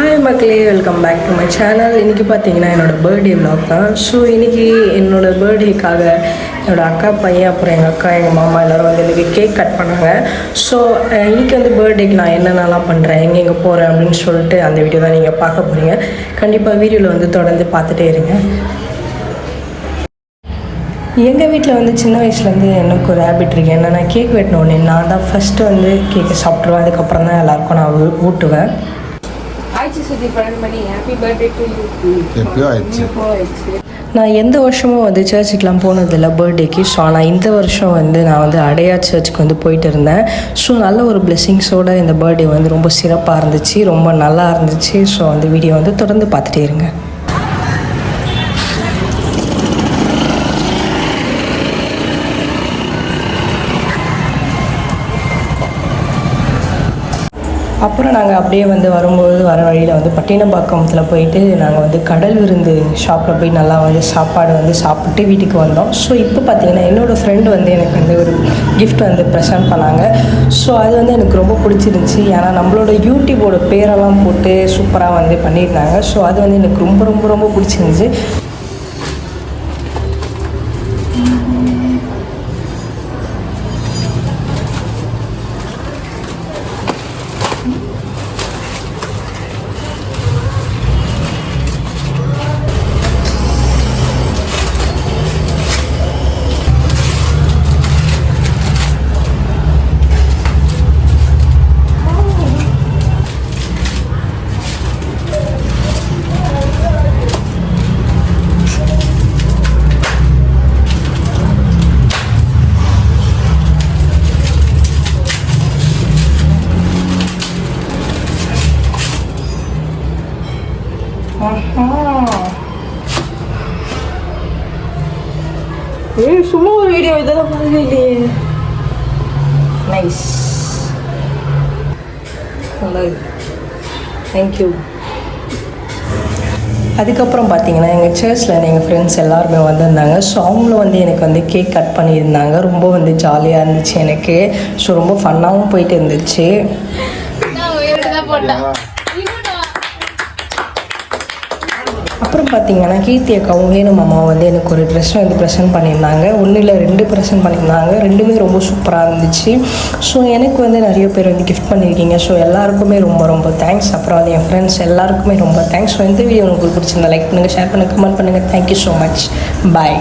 Hi மக்களே, welcome back to my channel. இன்றைக்கி பார்த்தீங்கன்னா என்னோடய பர்த்டே விலாக் தான். ஸோ இன்றைக்கி என்னோடய பர்த்டேக்காக என்னோடய அக்கா பையன் அப்புறம் எங்கள் அக்கா எங்கள் மாமா எல்லோரும் வந்து இன்றைக்கி கேக் கட் பண்ணாங்க. ஸோ இன்றைக்கி வந்து பர்த்டேக்கு நான் என்னென்னலாம் பண்ணுறேன், எங்கெங்கே போகிறேன் அப்படின்னு சொல்லிட்டு அந்த வீடியோ தான் நீங்கள் பார்க்க போகிறீங்க. கண்டிப்பாக வீடியோவில் வந்து தொடர்ந்து பார்த்துட்டே இருங்க. எங்கள் வீட்டில் வந்து சின்ன வயசுலேருந்து எனக்கு ஒரு ஹேபிட் இருக்குது. என்னென்னா கேக் வெட்டினோடனே நான் தான் ஃபஸ்ட்டு வந்து கேக்கை சாப்பிட்ருவேன். அதுக்கப்புறம் தான் எல்லாேருக்கும் நான் ஊட்டுவேன். நான் எந்த வருஷமும் வந்து சர்ச்சுக்கெலாம் போனதில்லை பர்த்டேக்கு. ஸோ ஆனால் இந்த வருஷம் வந்து நான் வந்து அடையார் சர்ச்சுக்கு வந்து போயிட்டு இருந்தேன். ஸோ நல்ல ஒரு பிளெஸ்ஸிங்ஸோடு இந்த பர்த்டே வந்து ரொம்ப சிறப்பாக இருந்துச்சு, ரொம்ப நல்லா இருந்துச்சு. ஸோ அந்த வீடியோ வந்து தொடர்ந்து பார்த்துட்டே இருங்க. அப்புறம் நாங்கள் அப்படியே வந்து வரும்போது வர வழியில் வந்து பட்டினப்பாக்கத்தில் போயிட்டு நாங்கள் வந்து கடல் விருந்து ஷாப்பில் போய் நல்லா வந்து சாப்பாடு வந்து சாப்பிட்டு வீட்டுக்கு வந்தோம். ஸோ இப்போ பார்த்திங்கன்னா என்னோடய ஃப்ரெண்டு வந்து எனக்கு வந்து ஒரு கிஃப்ட் வந்து ப்ரெசென்ட் பண்ணாங்க. ஸோ அது வந்து எனக்கு ரொம்ப பிடிச்சிருந்துச்சி. ஏன்னா நம்மளோட யூடியூபோட பேரெல்லாம் போட்டு சூப்பராக வந்து பண்ணியிருந்தாங்க. ஸோ அது வந்து எனக்கு ரொம்ப ரொம்ப ரொம்ப பிடிச்சிருந்துச்சி. சும்மா ஒரு வீடியோ இதெல்லாம் பண்ணவே இல்லையே. Nice, thank you. அதுக்கப்புறம் பார்த்தீங்கன்னா எங்கள் சர்ச்சில் எங்கள் ஃப்ரெண்ட்ஸ் எல்லாருமே வந்திருந்தாங்க. ஸோ அவங்களும் வந்து எனக்கு வந்து கேக் கட் பண்ணியிருந்தாங்க. ரொம்ப வந்து ஜாலியாக இருந்துச்சு எனக்கு. ஸோ ரொம்ப ஃபன்னாகவும் போயிட்டு இருந்துச்சு. அப்புறம் பார்த்தீங்கன்னா கீர்த்தி அக்காவும் வேணும் மாமாவும் வந்து எனக்கு ஒரு ட்ரெஸ் வந்து ப்ரெசென்ட் பண்ணியிருந்தாங்க. ஒன்றும் இல்லை, 2 ப்ரெசென்ட் பண்ணியிருந்தாங்க. 2மே ரொம்ப சூப்பராக இருந்துச்சு. ஸோ எனக்கு வந்து நிறைய பேர் வந்து கிஃப்ட் பண்ணியிருக்கீங்க. ஸோ எல்லாருக்குமே ரொம்ப ரொம்ப தேங்க்ஸ். அப்புறம் வந்து என் ஃப்ரெண்ட்ஸ் எல்லாருக்குமே ரொம்ப தேங்க்ஸ். ஸோ இந்த வீடியோ உங்களுக்கு பிடிச்சிருந்தா லைக் பண்ணுங்கள், ஷேர் பண்ணுங்கள், கமெண்ட் பண்ணுங்கள். Thank you so much. பாய்.